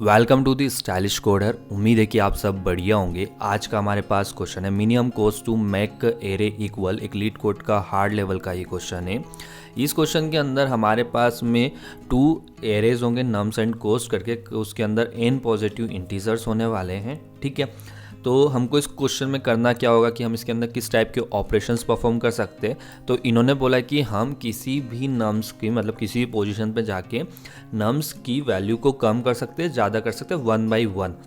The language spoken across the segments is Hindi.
Welcome to the stylish coder. उम्मीद है कि आप सब बढ़िया होंगे। आज का हमारे पास क्वेश्चन है minimum cost to make array equal. एक लीड कोड का हार्ड लेवल का ये क्वेश्चन है। इस क्वेश्चन के अंदर हमारे पास में 2 एरेज होंगे नम्स एंड कोस्ट करके, उसके अंदर n पॉजिटिव इंटीजर्स होने वाले हैं। ठीक है, तो हमको इस क्वेश्चन में करना क्या होगा कि हम इसके अंदर किस टाइप के ऑपरेशंस परफॉर्म कर सकते हैं। तो इन्होंने बोला कि हम किसी भी नम्स की मतलब किसी भी पोजीशन पे जाके नम्स की वैल्यू को कम कर सकते हैं, ज़्यादा कर सकते हैं 1 बाई 1।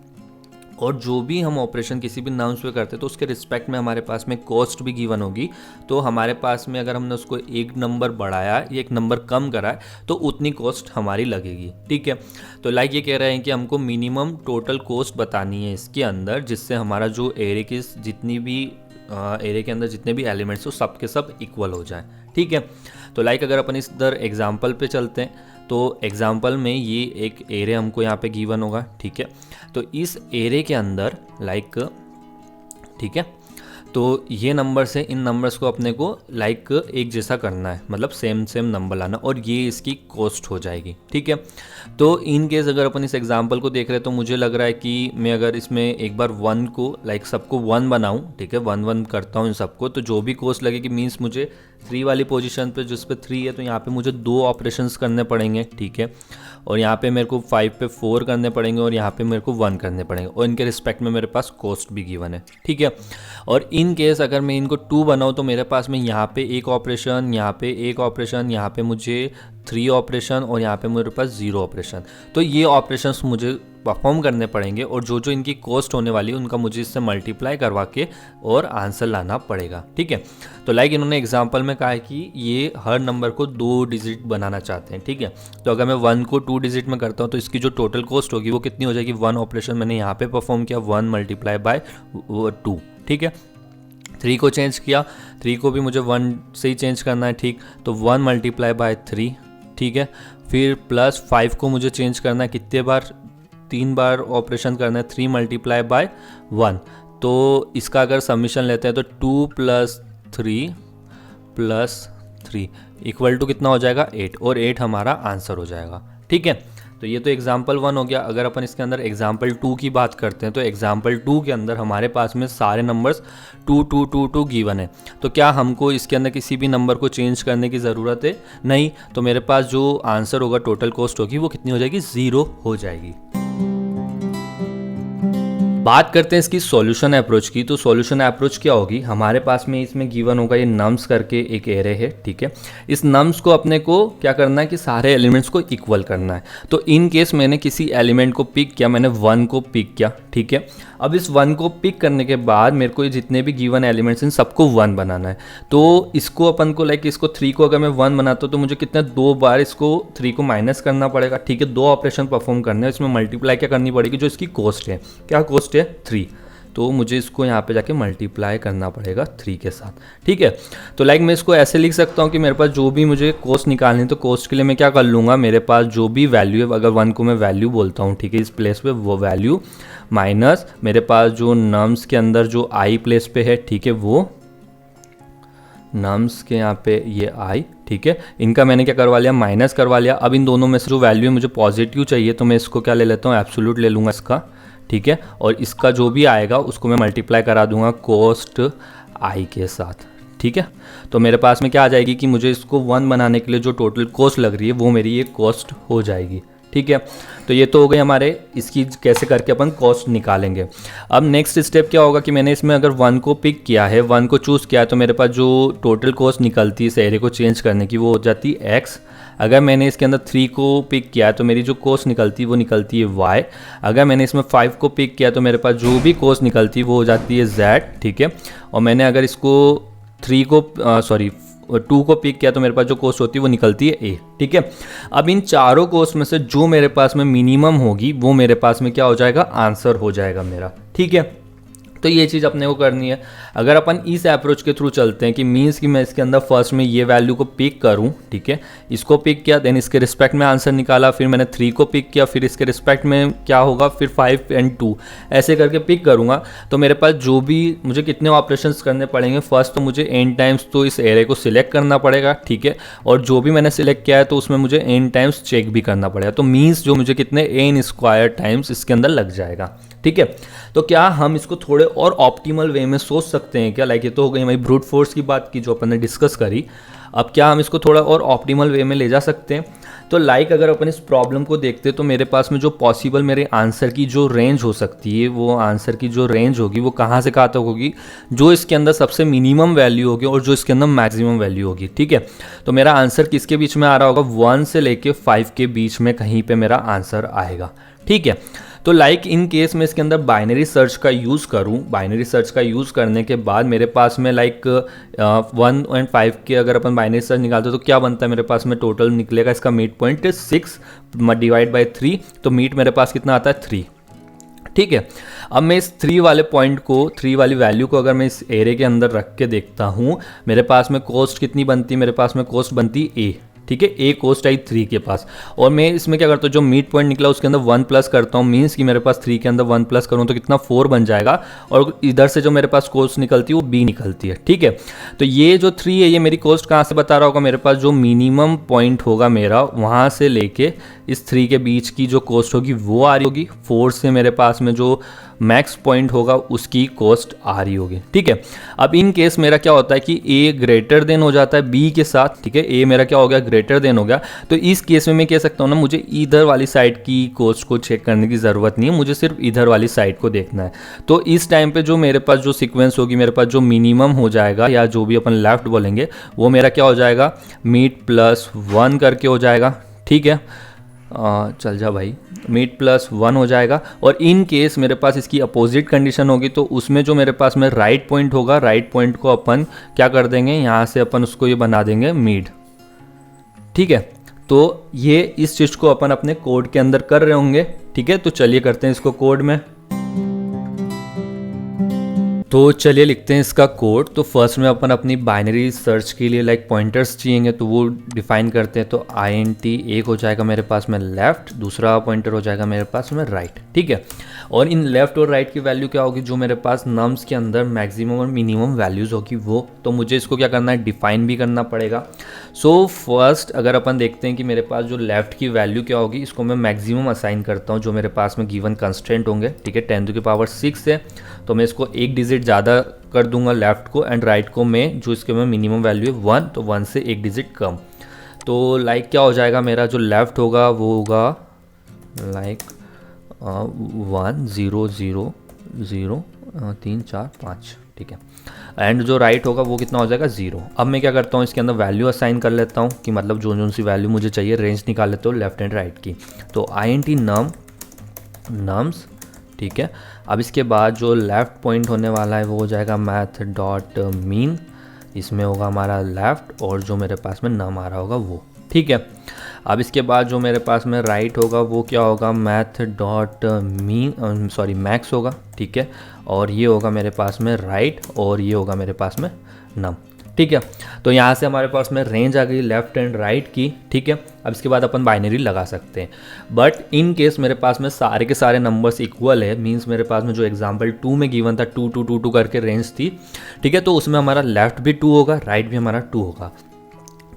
और जो भी हम ऑपरेशन किसी भी नम्स पे करते हैं तो उसके रिस्पेक्ट में हमारे पास में कॉस्ट भी गिवन होगी। तो हमारे पास में अगर हमने उसको एक नंबर बढ़ाया या एक नंबर कम करा है तो उतनी कॉस्ट हमारी लगेगी। ठीक है, तो लाइक ये कह रहे हैं कि हमको मिनिमम टोटल कॉस्ट बतानी है इसके अंदर, जिससे हमारा जो एरे की जितनी भी एरे के अंदर जितने भी एलिमेंट्स हो सब के सब इक्वल हो जाए। ठीक है, तो लाइक अगर अपन इस इधर एग्जाम्पल पे चलते हैं तो एग्जाम्पल में ये एक एरे हमको यहाँ पे गिवन होगा। ठीक है, तो इस एरे के अंदर लाइक ठीक है, तो ये नंबर से इन नंबर्स को अपने को लाइक एक जैसा करना है, मतलब सेम नंबर लाना, और ये इसकी कॉस्ट हो जाएगी। ठीक है, तो इन केस अगर अपन इस एग्जांपल को देख रहे हैं तो मुझे लग रहा है कि मैं अगर इसमें एक बार 1 को लाइक सबको 1 बनाऊं, ठीक है 1 करता हूं इन सबको, तो जो भी कॉस्ट लगेगी मीन्स मुझे 3 वाली पोजीशन पे जिस पे 3 है तो यहाँ पे मुझे 2 ऑपरेशंस करने पड़ेंगे। ठीक है, और यहाँ पे मेरे को 5 पे 4 करने पड़ेंगे और यहाँ पे मेरे को 1 करने पड़ेंगे, और इनके रिस्पेक्ट में मेरे पास कॉस्ट भी गिवन है। ठीक है, और इन केस अगर मैं इनको 2 बनाऊँ तो मेरे पास में यहाँ पे एक ऑपरेशन, यहाँ पे एक ऑपरेशन, यहाँ पे मुझे 3 ऑपरेशन और यहाँ पे मेरे पास 0 ऑपरेशन। तो ये ऑपरेशंस मुझे परफॉर्म करने पड़ेंगे और जो जो इनकी कॉस्ट होने वाली है उनका मुझे इससे मल्टीप्लाई करवा के और आंसर लाना पड़ेगा। ठीक है, तो लाइक इन्होंने एग्जांपल में कहा है कि ये हर नंबर को 2 डिजिट बनाना चाहते हैं। ठीक है, तो अगर मैं 1 को 2 डिजिट में करता हूँ तो इसकी जो टोटल कॉस्ट होगी वो कितनी हो जाएगी। 1 ऑपरेशन मैंने यहाँ पे परफॉर्म किया, 1 मल्टीप्लाई बाय 2। ठीक है, 3 को चेंज किया, 3 को भी मुझे 1 से ही चेंज करना है। ठीक, तो 1 मल्टीप्लाई बाय 3। ठीक है, फिर प्लस 5 को मुझे चेंज करना है, कितने बार 3 बार ऑपरेशन करना है, 3 मल्टीप्लाई बाय 1। तो इसका अगर समीशन लेते हैं तो 2 + 3 इक्वल टू कितना हो जाएगा 8, और 8 हमारा आंसर हो जाएगा। ठीक है, तो ये तो एग्जाम्पल 1 हो गया। अगर अपन इसके अंदर एग्जाम्पल 2 की बात करते हैं तो एग्जाम्पल 2 के अंदर हमारे पास में सारे नंबर्स 2 2 2 2 गिवन है। तो क्या हमको इसके अंदर किसी भी नंबर को चेंज करने की ज़रूरत है? नहीं। तो मेरे पास जो आंसर होगा, टोटल कॉस्ट होगी, वो कितनी हो जाएगी, 0 हो जाएगी। बात करते हैं इसकी सॉल्यूशन अप्रोच की। तो सॉल्यूशन अप्रोच क्या होगी, हमारे पास में इसमें गिवन होगा ये नम्स करके एक एरे है। ठीक है, इस नम्स को अपने को क्या करना है कि सारे एलिमेंट्स को इक्वल करना है। तो इन केस मैंने किसी एलिमेंट को पिक किया, मैंने 1 को पिक किया। ठीक है, अब इस 1 को पिक करने के बाद मेरे को ये जितने भी गिवन एलिमेंट्स हैं सबको 1 बनाना है। तो इसको अपन को लाइक इसको 3 को अगर मैं 1 बनाता हूँ तो मुझे कितने 2 बार इसको 3 को माइनस करना पड़ेगा। ठीक है, 2 ऑपरेशन परफॉर्म करने हैं, इसमें मल्टीप्लाई क्या करनी पड़ेगी, जो इसकी कॉस्ट है। क्या कॉस्ट है, 3। तो मुझे इसको यहाँ पे जाके मल्टीप्लाई करना पड़ेगा 3 के साथ। ठीक है, तो लाइक मैं इसको ऐसे लिख सकता हूँ कि मेरे पास जो भी मुझे कॉस्ट निकालनी है तो कॉस्ट के लिए मैं क्या कर लूँगा, मेरे पास जो भी वैल्यू है, अगर 1 को मैं वैल्यू बोलता हूँ, ठीक है, इस प्लेस पे वो वैल्यू माइनस मेरे पास जो नम्स के अंदर जो आई प्लेस पे है, ठीक है, वो नम्स के यहाँ पे ये आई। ठीक है, इनका मैंने क्या करवा लिया, माइनस करवा लिया। अब इन दोनों में से जो वैल्यू है मुझे पॉजिटिव चाहिए तो मैं इसको क्या ले लेता हूँ, एब्सोल्यूट ले लूँगा इसका। ठीक है, और इसका जो भी आएगा उसको मैं मल्टीप्लाई करा दूंगा कॉस्ट आई के साथ। ठीक है, तो मेरे पास में क्या आ जाएगी कि मुझे इसको 1 बनाने के लिए जो टोटल कॉस्ट लग रही है वो मेरी ये कॉस्ट हो जाएगी। ठीक है, तो ये तो हो गई हमारे इसकी कैसे करके अपन कॉस्ट निकालेंगे। अब नेक्स्ट स्टेप क्या होगा कि मैंने इसमें अगर 1 को पिक किया है, 1 को चूज़ किया है, तो मेरे पास जो टोटल कॉस्ट निकलती है इस एरे को चेंज करने की वो हो जाती है x। अगर मैंने इसके अंदर 3 को पिक किया है तो मेरी जो कॉस्ट निकलती है वो निकलती है y। अगर मैंने इसमें 5 को पिक किया तो मेरे पास जो भी कॉस्ट निकलती है वो हो जाती है z। ठीक है, और मैंने अगर इसको 2 को पिक किया तो मेरे पास जो कॉस्ट होती है वो निकलती है a। ठीक है, अब इन चारों कॉस्ट में से जो मेरे पास में मिनिमम होगी वो मेरे पास में क्या हो जाएगा, आंसर हो जाएगा मेरा। ठीक है, तो ये चीज़ अपने को करनी है। अगर अपन इस अप्रोच के थ्रू चलते हैं कि मीन्स कि मैं इसके अंदर फर्स्ट में ये वैल्यू को पिक करूं, ठीक है, इसको पिक किया, देन इसके रिस्पेक्ट में आंसर निकाला, फिर मैंने 3 को पिक किया, फिर इसके रिस्पेक्ट में क्या होगा, फिर 5 एंड 2 ऐसे करके पिक करूंगा, तो मेरे पास जो भी मुझे कितने ऑपरेशंस करने पड़ेंगे, फर्स्ट तो मुझे n टाइम्स तो इस एरे को सिलेक्ट करना पड़ेगा, ठीक है, और जो भी मैंने सिलेक्ट किया है तो उसमें मुझे n टाइम्स चेक भी करना पड़ेगा, तो मीन्स जो मुझे कितने n स्क्वायर टाइम्स इसके अंदर लग जाएगा, ठीक है। तो क्या हम इसको थोड़े और ऑप्टिमल वे में सोच सकते हैं क्या? लाइक ये तो हो गई हमारी ब्रूट फोर्स की बात की जो अपन ने डिस्कस करी। अब क्या हम इसको थोड़ा और ऑप्टिमल वे में ले जा सकते हैं? तो लाइक अगर अपन इस प्रॉब्लम को देखते हैं तो मेरे पास में जो पॉसिबल मेरे आंसर की जो रेंज हो सकती है, वो आंसर की जो रेंज होगी वो कहाँ से कहाँ तक होगी, जो इसके अंदर सबसे मिनिमम वैल्यू होगी और जो इसके अंदर मैक्सिमम वैल्यू होगी, ठीक है। तो मेरा आंसर किसके बीच में आ रहा होगा? 1 से लेके 5 के बीच में कहीं पे मेरा आंसर आएगा, ठीक है। तो लाइक इन केस में इसके अंदर बाइनरी सर्च का यूज़ करूं, बाइनरी सर्च का यूज़ करने के बाद मेरे पास में लाइक 1 और 5 के अगर अपन बाइनरी सर्च निकालते तो क्या बनता है मेरे पास में? टोटल निकलेगा इसका मिड पॉइंट 6 डिवाइड बाई 3, तो मीट मेरे पास कितना आता है? 3, ठीक है। अब मैं इस 3 वाले पॉइंट को, 3 वाली वैल्यू को अगर मैं इस एरे के अंदर रख के देखता हूँ, मेरे पास में कॉस्ट कितनी बनती है? मेरे पास में कॉस्ट बनती ए, ठीक है, ए कोस्ट आई 3 के पास, और मैं इसमें क्या करता हूँ, जो मिड पॉइंट निकला उसके अंदर 1 प्लस करता हूँ, मीन्स कि मेरे पास 3 के अंदर 1 प्लस करूँ तो कितना 4 बन जाएगा, और इधर से जो मेरे पास कोस्ट निकलती है वो बी निकलती है, ठीक है। तो ये जो 3 है ये मेरी कोस्ट कहाँ से बता रहा होगा? मेरे पास जो मिनिमम पॉइंट होगा मेरा, वहाँ से लेके इस 3 के बीच की जो कोस्ट होगी वो आ रही होगी, 4 से मेरे पास में जो मैक्स पॉइंट होगा उसकी कॉस्ट आ रही होगी, ठीक है। अब इन केस मेरा क्या होता है कि ए ग्रेटर देन हो जाता है बी के साथ, ठीक है, ए मेरा क्या हो गया? ग्रेटर देन हो गया। तो इस केस में मैं कह सकता हूँ ना, मुझे इधर वाली साइड की कॉस्ट को चेक करने की ज़रूरत नहीं है, मुझे सिर्फ इधर वाली साइड को देखना है। तो इस टाइम पे जो मेरे पास जो सीक्वेंस होगी, मेरे पास जो मिनिमम हो जाएगा या जो भी अपन लेफ्ट बोलेंगे वो मेरा क्या हो जाएगा? मीट प्लस 1 करके हो जाएगा, ठीक है। चल जा भाई, मीट प्लस 1 हो जाएगा। और इन केस मेरे पास इसकी अपोजिट कंडीशन होगी तो उसमें जो मेरे पास में राइट पॉइंट होगा, राइट पॉइंट को अपन क्या कर देंगे, यहाँ से अपन उसको ये बना देंगे मिड, ठीक है। तो ये इस चीज़ को अपन अपने कोड के अंदर कर रहे होंगे, ठीक है। तो चलिए करते हैं इसको कोड में। तो चलिए लिखते हैं इसका कोड। तो फर्स्ट में अपन अपनी बाइनरी सर्च के लिए लाइक पॉइंटर्स चाहिए तो वो डिफाइन करते हैं। तो INT एक हो जाएगा मेरे पास में लेफ़्ट, दूसरा पॉइंटर हो जाएगा मेरे पास में राइट, ठीक है। और इन लेफ़्ट और राइट की वैल्यू क्या होगी? जो मेरे पास नम्स के अंदर मैक्सिमम और मिनिमम वैल्यूज़ होगी वो, तो मुझे इसको क्या करना है? डिफाइन भी करना पड़ेगा। सो फर्स्ट अगर अपन देखते हैं कि मेरे पास जो लेफ़्ट की वैल्यू क्या होगी, इसको मैं मैक्सिमम असाइन करता हूँ जो मेरे पास में गिवन कंस्टेंट होंगे, ठीक है। 10⁶ है तो मैं इसको एक डिजिट ज़्यादा कर दूंगा लेफ़्ट को, एंड राइट को मैं जो इसके में मिनिमम वैल्यू है 1, तो 1 से एक डिजिट कम। तो लाइक क्या हो जाएगा मेरा जो लेफ़्ट होगा वो होगा लाइक 1 0 0 0 3 4 5, ठीक है। एंड जो राइट होगा वो कितना हो जाएगा? 0। अब मैं क्या करता हूँ, इसके अंदर वैल्यू असाइन कर लेता हूँ कि मतलब जो सी वैल्यू मुझे चाहिए रेंज निकाल लेता हूँ लेफ्ट एंड राइट की। तो INT नम्स, ठीक है। अब इसके बाद जो लेफ़्ट पॉइंट होने वाला है वो हो जाएगा मैथ डॉट मीन, इसमें होगा हमारा लेफ़्ट, और जो मेरे पास में नम आ रहा होगा वो, ठीक है। अब इसके बाद जो मेरे पास में राइट होगा वो क्या होगा? मैथ डॉट मीन मैक्स होगा, ठीक है। और ये होगा मेरे पास में राइट, और ये होगा मेरे पास में नम, ठीक है। तो यहाँ से हमारे पास में रेंज आ गई लेफ़्ट एंड राइट की, ठीक है। अब इसके बाद अपन बाइनरी लगा सकते हैं, बट इन केस मेरे पास में सारे के सारे नंबर्स इक्वल है, मींस मेरे पास में जो एग्जांपल 2 में गिवन था 2 2 2 2 करके रेंज थी, ठीक है। तो उसमें हमारा लेफ़्ट भी 2 होगा, राइट भी हमारा 2 होगा,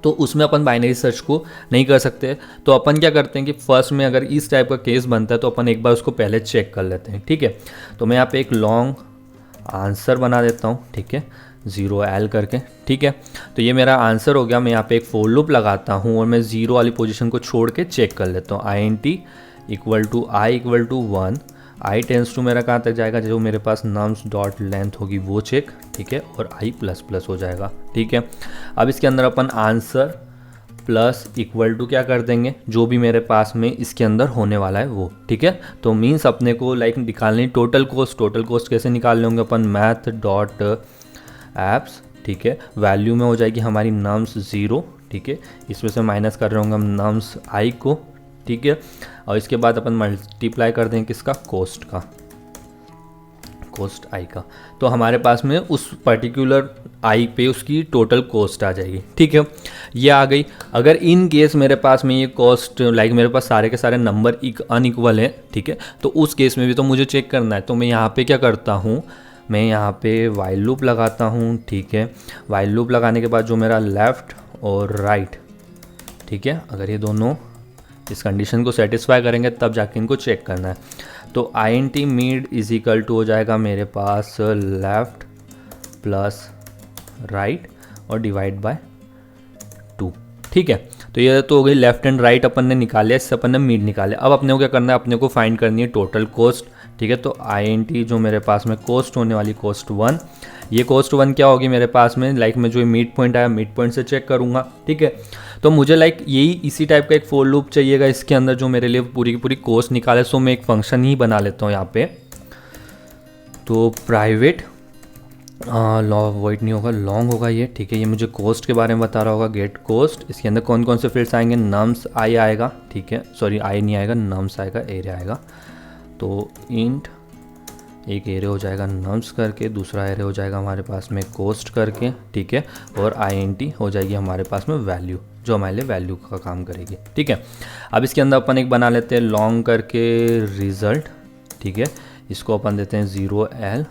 तो उसमें अपन बाइनरी सर्च को नहीं कर सकते। तो अपन क्या करते हैं कि फर्स्ट में अगर इस टाइप का केस बनता है तो अपन एक बार उसको पहले चेक कर लेते हैं, ठीक है। तो मैं यहाँ पे एक लॉन्ग आंसर बना देता हूँ, ठीक है, 0L करके, ठीक है। तो ये मेरा आंसर हो गया। मैं यहाँ पे एक फोर लूप लगाता हूँ और मैं 0 वाली पोजीशन को छोड़ के चेक कर लेता हूँ। INT I = 1, I tends to मेरा कहाँ तक जाएगा? जो मेरे पास नम्स डॉट लेंथ होगी वो चेक, ठीक है, और I++ हो जाएगा, ठीक है। अब इसके अंदर अपन आंसर प्लस इक्वल टू क्या कर देंगे? जो भी मेरे पास में इसके अंदर होने वाला है वो, ठीक है। तो मीन्स अपने को लाइक निकालनी टोटल कॉस्ट कैसे निकाल लेंगे अपन? मैथ डॉट एप्स, ठीक है, वैल्यू में हो जाएगी हमारी नम्स 0, ठीक है, इसमें से माइनस कर रहे होंगे हम नम्स I को, ठीक है। और इसके बाद अपन मल्टीप्लाई कर देंगे किसका? कॉस्ट का। कोस्ट आई का। तो हमारे पास में उस पर्टिकुलर आई पे उसकी टोटल कॉस्ट आ जाएगी। ठीक है, ये आ गई। अगर इन केस मेरे पास में ये कॉस्ट लाइक मेरे पास सारे के सारे नंबर अनइक्वल है, ठीक है, तो उस केस में भी तो मुझे चेक करना है। तो मैं यहाँ पे क्या करता हूँ, मैं यहाँ पे वाइल लूप लगाता हूँ। ठीक है, वाइल लूप लगाने के बाद जो मेरा लेफ़्ट और राइट, ठीक है, अगर ये दोनों इस कंडीशन को सेटिस्फाई करेंगे तब जाके इनको चेक करना है। तो INT mid is equal to हो जाएगा मेरे पास लेफ़्ट प्लस राइट और डिवाइड बाय 2। ठीक है, तो ये तो हो गई लेफ्ट एंड राइट अपन ने निकाले, इससे अपन ने मीड निकाले। अब अपने को क्या करना है, अपने को फाइंड करनी है टोटल कॉस्ट। ठीक है, तो INT जो मेरे पास में कॉस्ट होने वाली कॉस्ट 1, ये कॉस्ट 1 क्या होगी मेरे पास में, लाइक मैं जो मिड पॉइंट आया मिड पॉइंट से चेक करूँगा। ठीक है, तो मुझे लाइक यही इसी टाइप का एक फॉर लूप चाहिएगा इसके अंदर जो मेरे लिए पूरी की पूरी कॉस्ट निकाले। सो मैं एक फंक्शन ही बना लेता हूँ यहाँ पे। तो प्राइवेट वॉइड नहीं होगा, लॉन्ग होगा ये। ठीक है, ये मुझे कॉस्ट के बारे में बता रहा होगा, गेट कॉस्ट। इसके अंदर कौन कौन से फील्ड्स आएंगे, नम्स आई आएगा। ठीक है, सॉरी आई नहीं आएगा, नम्स आएगा, एरे आएगा। तो इंट एक एरे हो जाएगा नम्स करके, दूसरा एरे हो जाएगा हमारे पास में कॉस्ट करके। ठीक है, और INT हो जाएगी हमारे पास में वैल्यू, जो हमारे लिए वैल्यू का काम करेगी। ठीक है, अब इसके अंदर अपन एक बना लेते हैं लॉन्ग करके रिज़ल्ट। ठीक है, इसको अपन देते हैं 0L।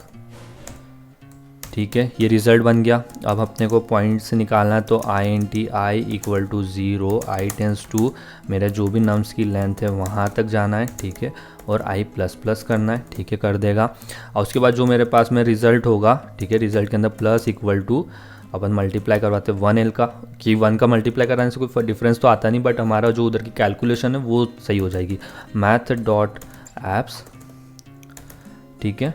ठीक है, ये रिज़ल्ट बन गया। अब अपने को पॉइंट से निकालना है, तो INT I equal to 0, I tends to मेरा जो भी नम्स की लेंथ है वहाँ तक जाना है। ठीक है, और I प्लस प्लस करना है। ठीक है, कर देगा। और उसके बाद जो मेरे पास में रिज़ल्ट होगा, ठीक है, रिज़ल्ट के अंदर प्लस इक्वल टू अपन मल्टीप्लाई करवाते हैं 1L का, कि 1 का मल्टीप्लाई कराने से कोई डिफरेंस तो आता नहीं, बट हमारा जो उधर की कैलकुलेशन है वो सही हो जाएगी। मैथ डॉट एप्स, ठीक है,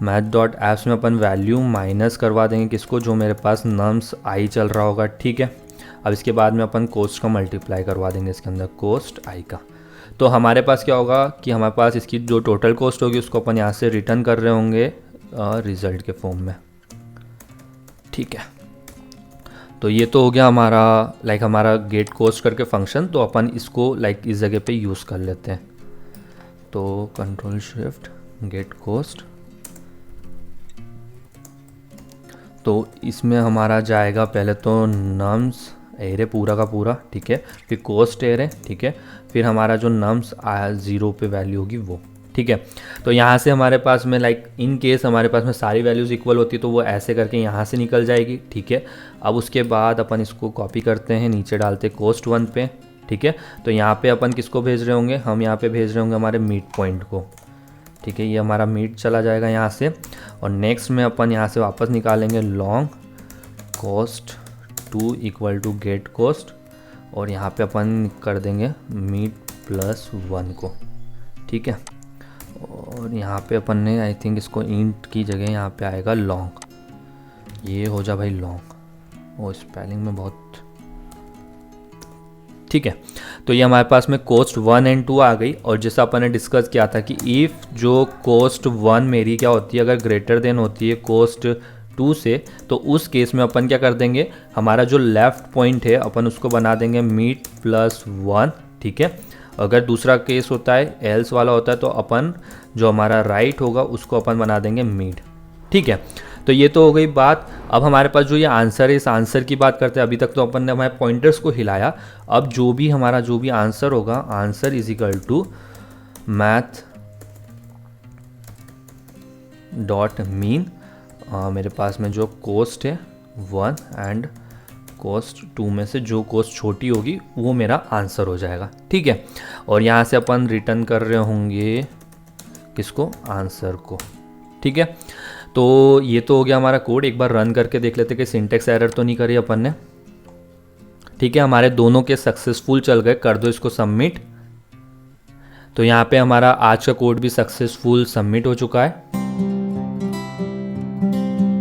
मैथ डॉट एप्स में अपन वैल्यू माइनस करवा देंगे किसको, जो मेरे पास नम्स आई चल रहा होगा। ठीक है, अब इसके बाद में अपन कोस्ट का मल्टीप्लाई करवा देंगे इसके अंदर कोस्ट आई का। तो हमारे पास क्या होगा कि हमारे पास इसकी जो टोटल कॉस्ट होगी उसको अपन यहाँ से रिटर्न कर रहे होंगे रिजल्ट के फॉर्म में। ठीक है, तो ये तो हो गया हमारा लाइक हमारा गेट कॉस्ट करके फंक्शन। तो अपन इसको लाइक इस जगह पे यूज़ कर लेते हैं। तो कंट्रोल शिफ्ट गेट कॉस्ट, तो इसमें हमारा जाएगा पहले तो नम्स एरे पूरा का पूरा। ठीक है, फिर कॉस्ट एरे। ठीक है, फिर हमारा जो नम्स 0 पे वैल्यू होगी वो। ठीक है, तो यहाँ से हमारे पास में लाइक इन केस हमारे पास में सारी वैल्यूज़ इक्वल होती है तो वो ऐसे करके यहाँ से निकल जाएगी। ठीक है, अब उसके बाद अपन इसको कॉपी करते हैं, नीचे डालते हैं कॉस्ट 1 पे। ठीक है, तो यहाँ पे अपन किसको भेज रहे होंगे, हम यहाँ पे भेज रहे होंगे हमारे मिड पॉइंट को। ठीक है, ये हमारा मिड चला जाएगा यहाँ से। और नेक्स्ट में अपन यहाँ से वापस निकालेंगे long cost 2 equal to get cost, और यहाँ पे अपन कर देंगे मिड प्लस 1 को। ठीक है, और यहाँ पे अपन ने आई थिंक इसको इंट की जगह यहाँ पे आएगा लॉन्ग, ये हो जा भाई लॉन्ग। ओ स्पेलिंग में बहुत। ठीक है, तो ये हमारे पास में कोस्ट 1 एंड 2 आ गई। और जैसा अपन ने डिस्कस किया था कि इफ़ जो कोस्ट 1 मेरी क्या होती है, अगर ग्रेटर देन होती है कोस्ट 2 से, तो उस केस में अपन क्या कर देंगे, हमारा जो लेफ़्ट पॉइंट है अपन उसको बना देंगे मिड प्लस 1। ठीक है, अगर दूसरा केस होता है एल्स वाला होता है तो अपन जो हमारा राइट होगा उसको अपन बना देंगे मिड। ठीक है, तो ये तो हो गई बात। अब हमारे पास जो ये आंसर है, इस आंसर की बात करते हैं। अभी तक तो अपन ने हमारे पॉइंटर्स को हिलाया। अब जो भी हमारा जो भी आंसर होगा, answer is equal to math dot min, मेरे पास में जो कोस्ट है 1 एंड कोस्ट 2 में से जो कोस्ट छोटी होगी वो मेरा आंसर हो जाएगा। ठीक है, और यहाँ से अपन रिटर्न कर रहे होंगे किसको, आंसर को। ठीक है, तो ये तो हो गया हमारा कोड। एक बार रन करके देख लेते कि सिंटेक्स एरर तो नहीं करी अपन ने। ठीक है, हमारे दोनों के सक्सेसफुल चल गए। कर दो इसको सबमिट। तो यहाँ पे हमारा आज का कोड भी सक्सेसफुल सबमिट हो चुका है।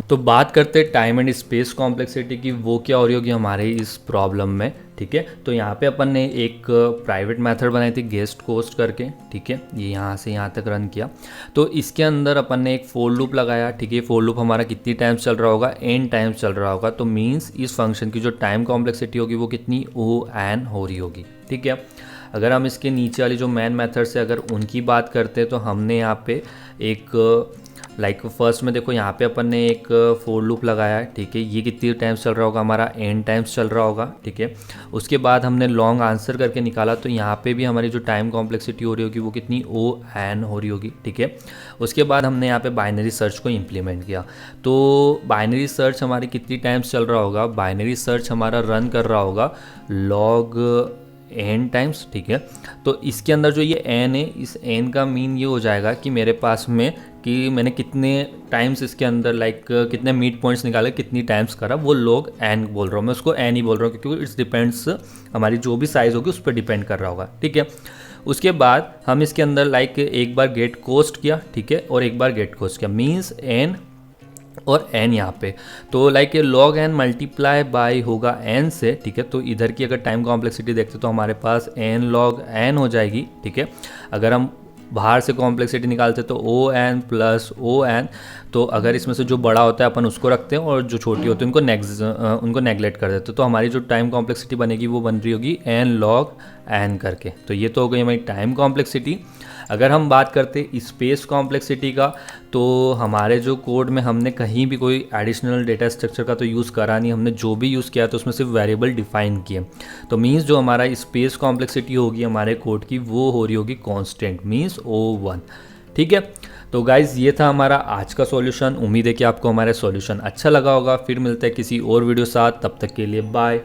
तो बात करते हैं टाइम एंड स्पेस कॉम्प्लेक्सिटी की, वो क्या हो रही होगी हमारे इस प्रॉब्लम में। ठीक है, तो यहाँ पे अपन ने एक प्राइवेट मेथड बनाई थी गेस्ट कोस्ट करके। ठीक है, ये यहाँ से यहाँ तक रन किया। तो इसके अंदर अपन ने एक फोर लूप लगाया। ठीक है, फोर लूप हमारा कितनी टाइम्स चल रहा होगा, n टाइम्स चल रहा होगा। तो मीन्स इस फंक्शन की जो टाइम कॉम्प्लेक्सिटी होगी वो कितनी O(n) हो रही होगी। ठीक है, अगर हम इसके नीचे वाली जो मेन मेथड से अगर उनकी बात करते हैं तो हमने यहाँ पे एक लाइक फर्स्ट में देखो यहाँ पे अपन ने एक फोर लूप लगाया है, ठीक है। ये कितनी टाइम्स चल रहा होगा, हमारा n टाइम्स चल रहा होगा, ठीक है। उसके बाद हमने लॉन्ग आंसर करके निकाला, तो यहाँ पे भी हमारी जो टाइम कॉम्प्लेक्सिटी हो रही होगी वो कितनी o n हो रही होगी, ठीक है। उसके बाद हमने यहाँ पे बाइनरी सर्च को इम्प्लीमेंट किया, तो बाइनरी सर्च हमारी कितनी टाइम्स चल रहा होगा, बाइनरी सर्च हमारा रन कर रहा होगा log n टाइम्स, ठीक है। तो इसके अंदर जो ये n है, इस n का मीन ये हो जाएगा कि मेरे पास में कि मैंने कितने टाइम्स इसके अंदर लाइक कितने मीट पॉइंट्स निकाले, कितनी टाइम्स करा, वो log n बोल रहा हूँ मैं, उसको n ही बोल रहा हूँ क्योंकि इट्स डिपेंड्स, हमारी जो भी साइज़ होगी उस पर डिपेंड कर रहा होगा, ठीक है। उसके बाद हम इसके अंदर लाइक एक बार गेट कोस्ट किया, ठीक है, और एक बार गेट कोस्ट किया, मीन्स n और n यहाँ पे, तो like log n multiply by होगा n से, ठीक है। तो इधर की अगर टाइम कॉम्प्लेक्सिटी देखते तो हमारे पास n log n हो जाएगी, ठीक है। अगर हम बाहर से कॉम्प्लेक्सिटी निकालते तो O N plus O N, तो अगर इसमें से जो बड़ा होता है अपन उसको रखते हैं और जो छोटी होती है उनको नेगलेक्ट कर देते हैं, तो हमारी जो टाइम कॉम्प्लेक्सिटी बनेगी वो बन रही होगी एन लॉग एन करके। तो ये तो हो गई हमारी टाइम कॉम्प्लेक्सिटी। अगर हम बात करते स्पेस कॉम्प्लेक्सिटी का, तो हमारे जो कोड में हमने कहीं भी कोई एडिशनल डेटा स्ट्रक्चर का तो यूज़ करा नहीं, हमने जो भी यूज़ किया तो उसमें सिर्फ वेरिएबल डिफाइन किए, तो मीन्स जो हमारा स्पेस कॉम्प्लेक्सिटी होगी हमारे कोड की वो हो रही होगी कांस्टेंट, मीन्स O1, ठीक है। तो गाइज़ ये था हमारा आज का सॉल्यूशन। उम्मीद है कि आपको हमारा सॉल्यूशन अच्छा लगा होगा। फिर मिलते हैं किसी और वीडियो साथ, तब तक के लिए बाय।